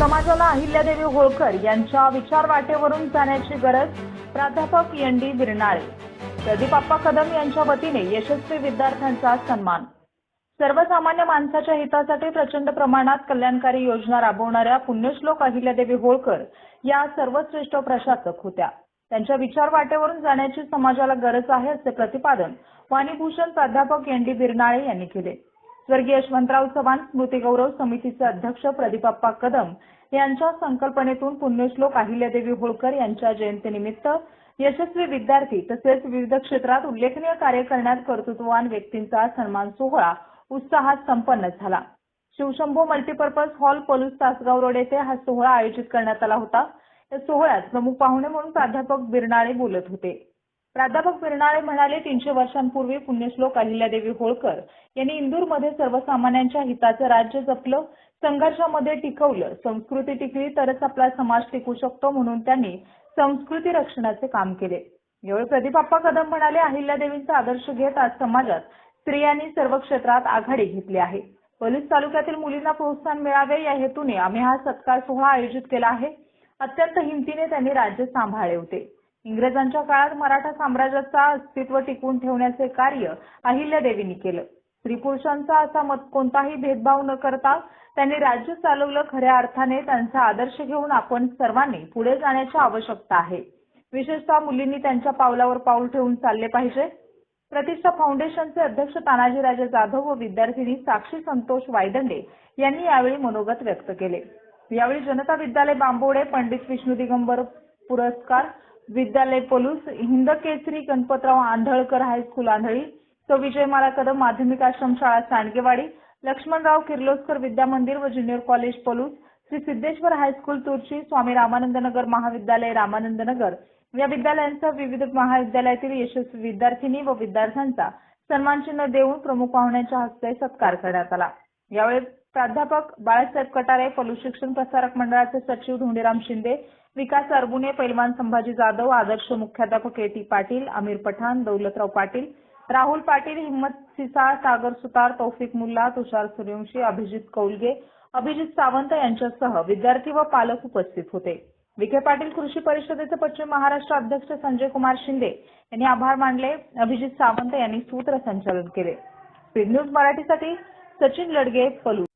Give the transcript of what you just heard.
समाजाला अहिल्यादेवी होळकर यांच्या विचारवाटेवरून जाण्याची गरज, प्राध्यापक एन.डी. बिरनाळे. प्रदीप कदम यांच्या वतीने यशस्वी विद्यार्थ्यांचा सन्मान. सर्वसामान्य माणसाच्या हितासाठी प्रचंड प्रमाणात कल्याणकारी योजना राबवणाऱ्या पुण्यश्लोक अहिल्यादेवी होळकर या सर्वश्रेष्ठ प्रशासक होत्या. त्यांच्या विचारवाटेवरून जाण्याची समाजाला गरज आहे असे प्रतिपादन वाणीभूषण प्राध्यापक एन.डी. बिरनाळे यांनी केले. स्वर्गीय यशवंतराव चव्हाण स्मृती गौरव समितीचे अध्यक्ष प्रदीप कदम यांच्या संकल्पनेतून पुण्यश्लोक अहिल्यादेवी होळकर यांच्या जयंतीनिमित्त यशस्वी विद्यार्थी तसेच विविध क्षेत्रात उल्लेखनीय कार्य करण्यात कर्तृत्ववान व्यक्तींचा सन्मान सोहळा उत्साहात संपन्न झाला. Shivshambho multipurpose hall Palus Tasgaon road येथे हा सोहळा आयोजित करण्यात आला होता. या सोहळ्यात प्रमुख पाहुणे म्हणून प्राध्यापक बिरनाळे बोलत होते. प्राध्यापक बिरनाळे म्हणाले, 300 वर्षांपूर्वी पुण्यश्लोक अहिल्यादेवी होळकर यांनी इंदूरमध्ये सर्वसामान्यांच्या हिताचं राज्य जपलं, संघर्षामध्ये टिकवलं. संस्कृती टिकली तरच आपला समाज टिकू शकतो, म्हणून त्यांनी संस्कृती रक्षणाचे काम केले. यावेळी प्रदीप कदम म्हणाले, अहिल्यादेवींचा आदर्श घेत आज समाजात स्त्रियांनी सर्व क्षेत्रात आघाडी घेतली आहे. पलूस तालुक्यातील मुलींना प्रोत्साहन मिळावे या हेतूने आम्ही हा सत्कार सोहळा आयोजित केला आहे. अत्यंत हिमतीने त्यांनी राज्य सांभाळले होते. इंग्रजांच्या काळात मराठा साम्राज्याचा अस्तित्व टिकवून ठेवण्याचे कार्य अहिल्यादेवींनी केलं. स्त्री-पुरुषांचा असा कोणताही भेदभाव न करता त्यांनी राज्य चालवलं. खऱ्या अर्थाने त्यांचा आदर्श घेऊन आपण सर्वांनी पुढे जाण्याची आवश्यकता आहे. विशेषतः मुलींनी त्यांच्या पावलावर पाऊल ठेवून चालले पाहिजे. प्रतिष्ठा फाउंडेशनचे अध्यक्ष तानाजीराजे जाधव व विद्यार्थिनी साक्षी संतोष वायदंडे यांनी यावेळी मनोगत व्यक्त केले. यावेळी जनता विद्यालय बांबोडे, पंडित विष्णू दिगंबर पुरस्कार विद्यालय पलूस, हिंद केसरी गणपतराव आंधळकर हायस्कूल आंधळी, सौ विजयमाला कदम माध्यमिक आश्रम शाळा सांडगेवाडी, लक्ष्मणराव किर्लोस्कर विद्या मंदिर व junior college Palus, Shri Siddheshwar high school Turchi, Swami Ramanand Nagar Mahavidyalaya Ramanand नगर या विद्यालयांसह विविध महाविद्यालयातील यशस्वी विद्यार्थिनी व विद्यार्थ्यांचा सन्मानचिन्ह देऊन प्रमुख पाहुण्यांच्या हस्ते सत्कार करण्यात आला. यावेळी प्राध्यापक बाळासाहेब कटारे, पलूस शिक्षण प्रसारक मंडळाचे सचिव धोंडीराम शिंदे, विकास अरबुने, पैलवान संभाजी जाधव, आदर्श मुख्याध्यापक ए.टी. पाटील, आमिर पठाण, दौलतराव पाटील, राहुल पाटील, हिम्मत सिसाळ, सागर सुतार, तौफिक मुल्ला, तुषार सूर्यवंशी, अभिजित कौलगे, अभिजित सावंत यांच्यासह विद्यार्थी व पालक उपस्थित होते. विखे पाटील कृषी परिषदेचे पश्चिम महाराष्ट्र अध्यक्ष संजय कुमार शिंदे यांनी आभार मानले. अभिजित सावंत यांनी सूत्रसंचालन केले. स्पीड न्यूज मराठीसाठी सचिन लडगे, पलूस.